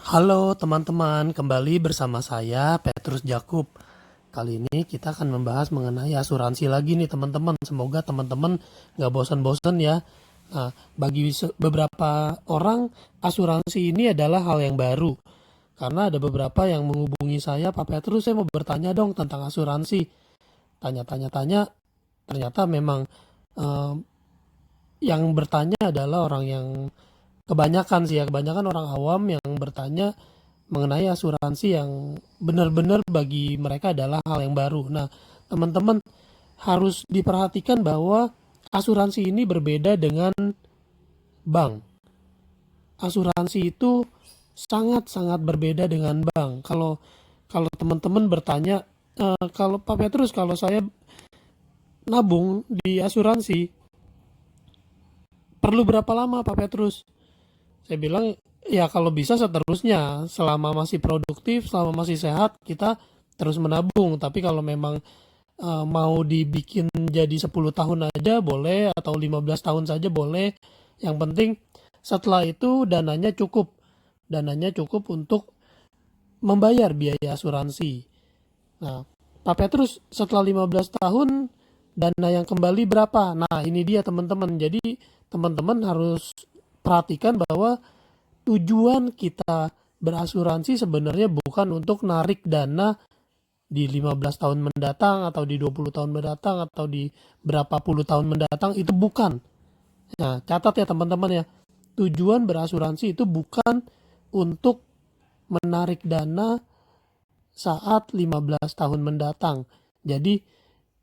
Halo teman-teman, kembali bersama saya Petrus Jakub. Kali ini kita akan membahas mengenai asuransi lagi nih teman-teman. Semoga teman-teman nggak bosan-bosan ya. Nah, bagi beberapa orang asuransi ini adalah hal yang baru. Karena ada beberapa yang menghubungi saya, Pak Petrus, saya mau bertanya dong tentang asuransi. Tanya-tanya-tanya, ternyata memang eh, yang bertanya adalah orang yang kebanyakan orang awam yang bertanya mengenai asuransi yang benar-benar bagi mereka adalah hal yang baru. Nah, teman-teman harus diperhatikan bahwa asuransi ini berbeda dengan bank. Asuransi itu sangat-sangat berbeda dengan bank. Kalau kalau teman-teman bertanya, kalau Pak Petrus, kalau saya nabung di asuransi perlu berapa lama Pak Petrus? Saya bilang ya kalau bisa seterusnya, selama masih produktif, selama masih sehat kita terus menabung. Tapi kalau memang mau dibikin jadi 10 tahun aja boleh atau 15 tahun saja boleh. Yang penting setelah itu dananya cukup untuk membayar biaya asuransi. Nah, Pak Petrus, setelah 15 tahun dana yang kembali berapa? Nah, ini dia teman-teman. Jadi teman-teman harus perhatikan bahwa tujuan kita berasuransi sebenarnya bukan untuk narik dana di 15 tahun mendatang atau di 20 tahun mendatang atau di berapa puluh tahun mendatang, itu bukan. Nah, catat ya teman-teman ya. Tujuan berasuransi itu bukan untuk menarik dana saat 15 tahun mendatang. Jadi,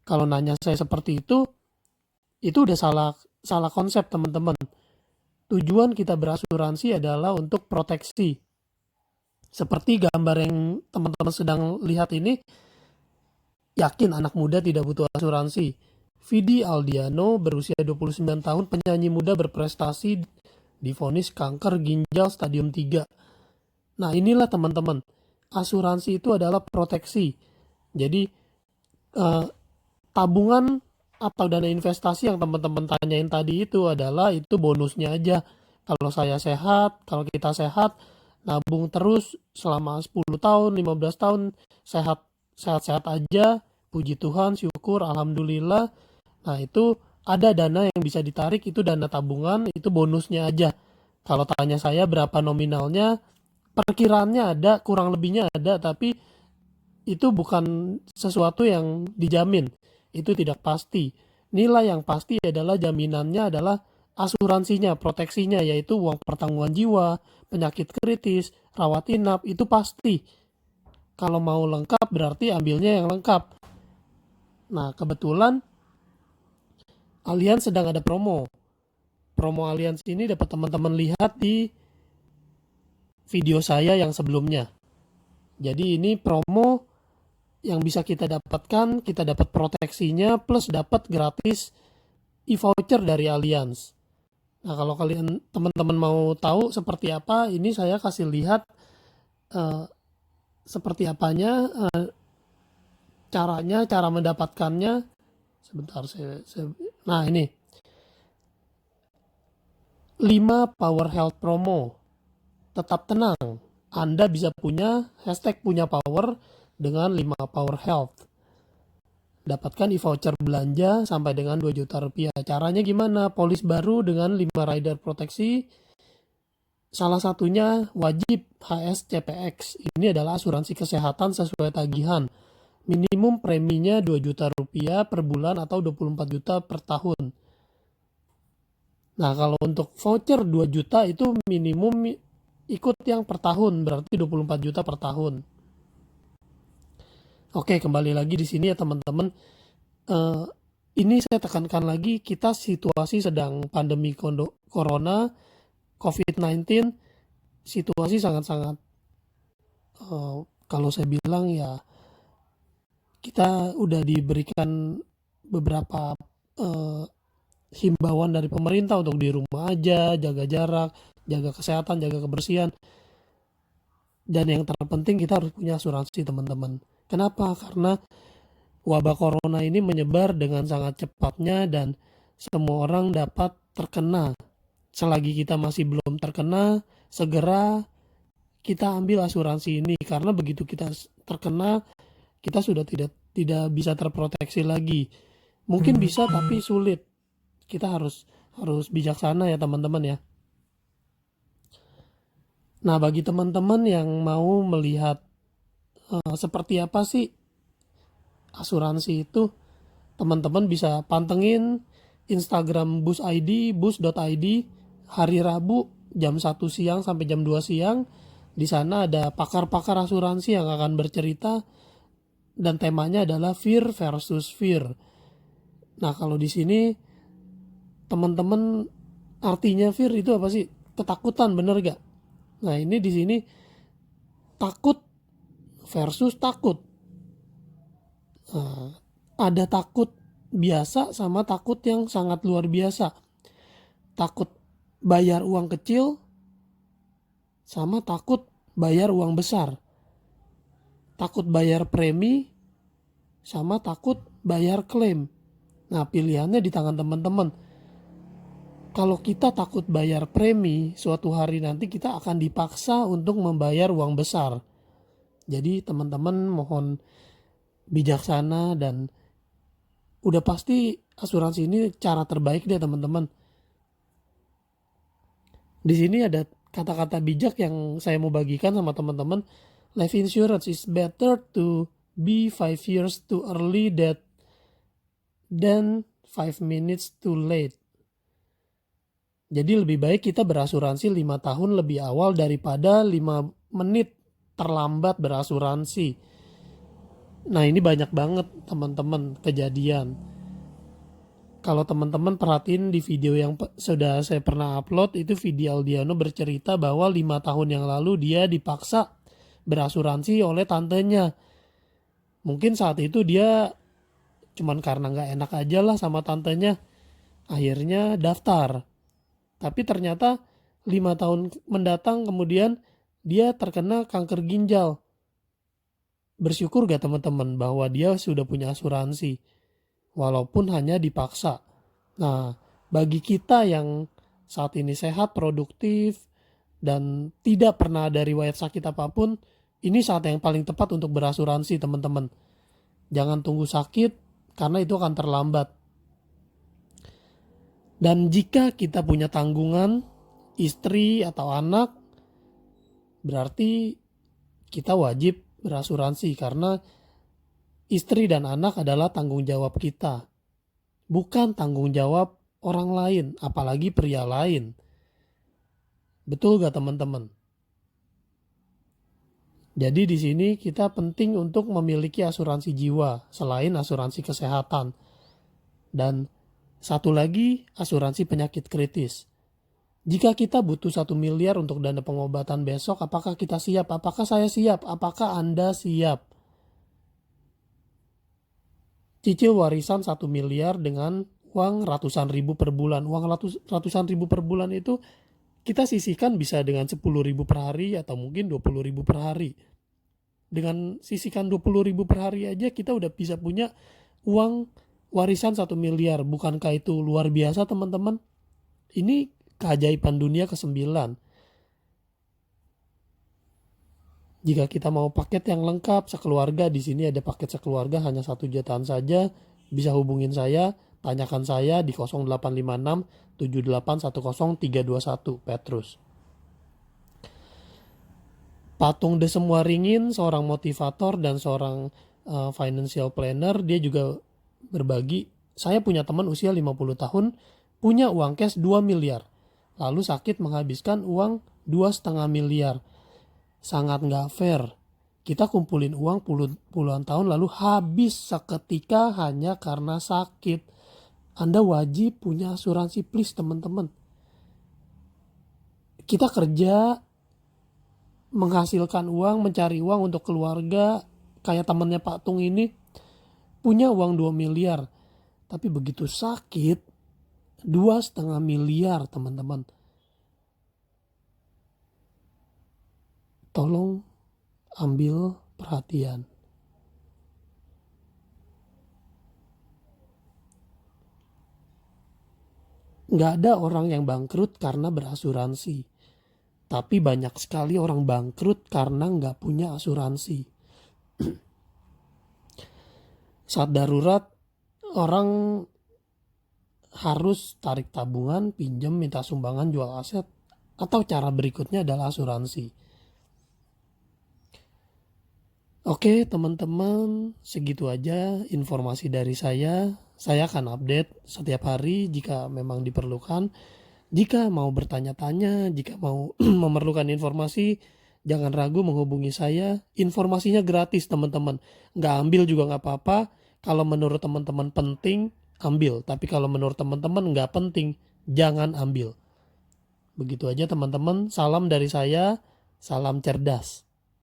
kalau nanya saya seperti itu udah salah salah konsep teman-teman. Tujuan kita berasuransi adalah untuk proteksi. Seperti gambar yang teman-teman sedang lihat ini, yakin anak muda tidak butuh asuransi. Vidi Aldiano berusia 29 tahun, penyanyi muda berprestasi, divonis kanker ginjal stadium 3. Nah, inilah teman-teman. Asuransi itu adalah proteksi. Jadi, eh, tabungan atau dana investasi yang teman-teman tanyain tadi itu bonusnya aja. Kalau saya sehat, kalau kita sehat, nabung terus selama 10 tahun, 15 tahun, sehat-sehat aja, puji Tuhan, syukur, alhamdulillah. Nah, itu ada dana yang bisa ditarik, itu dana tabungan, itu bonusnya aja. Kalau tanya saya berapa nominalnya, perkiraannya ada, kurang lebihnya ada, tapi itu bukan sesuatu yang dijamin. Itu tidak pasti. Nilai yang pasti adalah jaminannya adalah asuransinya, proteksinya, yaitu uang pertanggungan jiwa, penyakit kritis, rawat inap, itu pasti. Kalau mau lengkap berarti ambilnya yang lengkap. Nah, kebetulan Allianz sedang ada promo. Promo Allianz ini dapat teman-teman lihat di video saya yang sebelumnya. Jadi ini promo yang bisa kita dapat proteksinya plus dapat gratis e-voucher dari Allianz. Nah, kalau kalian teman-teman mau tahu seperti apa, ini saya kasih lihat eh, seperti apanya, caranya, cara mendapatkannya. Sebentar nah ini 5 Power Health promo. Tetap tenang. Anda bisa punya hashtag punya power dengan 5 Power Health. Dapatkan e-voucher belanja sampai dengan 2 juta rupiah. Caranya gimana? Polis baru dengan 5 rider proteksi. Salah satunya wajib HSCPX. Ini adalah asuransi kesehatan sesuai tagihan. Minimum preminya 2 juta rupiah per bulan atau 24 juta per tahun. Nah, kalau untuk voucher 2 juta itu minimum ikut yang per tahun, berarti 24 juta per tahun. Oke, kembali lagi di sini ya teman-teman. Eh, ini saya tekankan lagi, kita situasi sedang pandemi corona, COVID-19, situasi sangat-sangat, kalau saya bilang ya, kita udah diberikan beberapa eh, himbauan dari pemerintah untuk di rumah aja, jaga jarak, jaga kesehatan, jaga kebersihan. Dan yang terpenting kita harus punya asuransi teman-teman. Kenapa? Karena wabah corona ini menyebar dengan sangat cepatnya dan semua orang dapat terkena. Selagi kita masih belum terkena, segera kita ambil asuransi ini, karena begitu kita terkena, kita sudah tidak bisa terproteksi lagi. Mungkin bisa tapi sulit. Kita harus bijaksana ya teman-teman ya. Nah, bagi teman-teman yang mau melihat seperti apa sih asuransi itu, teman-teman bisa pantengin Instagram bus.id hari Rabu jam 1 siang sampai jam 2 siang. Di sana ada pakar-pakar asuransi yang akan bercerita dan temanya adalah fear versus fear. Nah, kalau di sini teman-teman, artinya fear itu apa sih? Ketakutan, bener gak? Nah, ini di sini takut versus takut. Nah, ada takut biasa sama takut yang sangat luar biasa. Takut bayar uang kecil sama takut bayar uang besar. Takut bayar premi sama takut bayar klaim. Nah, pilihannya di tangan teman-teman. Kalau kita takut bayar premi, suatu hari nanti kita akan dipaksa untuk membayar uang besar. Jadi teman-teman mohon bijaksana, dan udah pasti asuransi ini cara terbaik deh teman-teman. Di sini ada kata-kata bijak yang saya mau bagikan sama teman-teman. Life insurance is better to be 5 years too early than 5 minutes too late. Jadi lebih baik kita berasuransi 5 tahun lebih awal daripada 5 menit terlambat berasuransi. Nah, ini banyak banget teman-teman kejadian. Kalau teman-teman perhatiin di video yang sudah saya pernah upload, itu video Aldiano bercerita bahwa 5 tahun yang lalu dia dipaksa berasuransi oleh tantenya. Mungkin saat itu dia cuman karena nggak enak aja lah sama tantenya, akhirnya daftar. Tapi ternyata 5 tahun mendatang kemudian dia terkena kanker ginjal. Bersyukur gak teman-teman bahwa dia sudah punya asuransi, walaupun hanya dipaksa. Nah, bagi kita yang saat ini sehat, produktif, dan tidak pernah ada riwayat sakit apapun, ini saat yang paling tepat untuk berasuransi teman-teman. Jangan tunggu sakit, karena itu akan terlambat. Dan jika kita punya tanggungan, istri atau anak, berarti kita wajib berasuransi, karena istri dan anak adalah tanggung jawab kita, bukan tanggung jawab orang lain, apalagi pria lain. Betul gak teman-teman? Jadi di sini kita penting untuk memiliki asuransi jiwa selain asuransi kesehatan. Dan satu lagi, asuransi penyakit kritis. Jika kita butuh 1 miliar untuk dana pengobatan besok, apakah kita siap? Apakah saya siap? Apakah Anda siap? Cicil warisan 1 miliar dengan uang ratusan ribu per bulan. Uang ratusan ribu per bulan itu kita sisihkan bisa dengan 10.000 per hari atau mungkin 20.000 per hari. Dengan sisihkan 20.000 per hari aja kita udah bisa punya uang warisan 1 miliar. Bukankah itu luar biasa teman-teman? Ini keajaiban dunia ke-9. Jika kita mau paket yang lengkap sekeluarga, di sini ada paket sekeluarga hanya 1 jutaan saja. Bisa hubungin saya, tanyakan saya di 0856 7810 321 Petrus. Patung Desem Waringin, seorang motivator dan seorang financial planner, dia juga berbagi, saya punya teman usia 50 tahun, punya uang cash 2 miliar, lalu sakit menghabiskan uang 2,5 miliar. Sangat gak fair. Kita kumpulin uang puluhan tahun lalu habis seketika hanya karena sakit. Anda wajib punya asuransi, please teman-teman. Kita kerja, menghasilkan uang, mencari uang untuk keluarga, kayak temannya Pak Tung ini, punya uang 2 miliar. Tapi begitu sakit, 2,5 miliar teman-teman. Tolong ambil perhatian. Nggak ada orang yang bangkrut karena berasuransi. Tapi banyak sekali orang bangkrut karena nggak punya asuransi. Saat darurat, orang harus tarik tabungan, pinjam, minta sumbangan, jual aset, atau cara berikutnya adalah asuransi. Oke teman-teman, segitu aja informasi dari saya. Saya akan update setiap hari jika memang diperlukan. Jika mau bertanya-tanya, jika mau memerlukan informasi, jangan ragu menghubungi saya. Informasinya gratis teman-teman. Nggak ambil juga nggak apa-apa. Kalau menurut teman-teman penting, ambil. Tapi kalau menurut teman-teman nggak penting, jangan ambil. Begitu aja teman-teman. Salam dari saya, salam cerdas.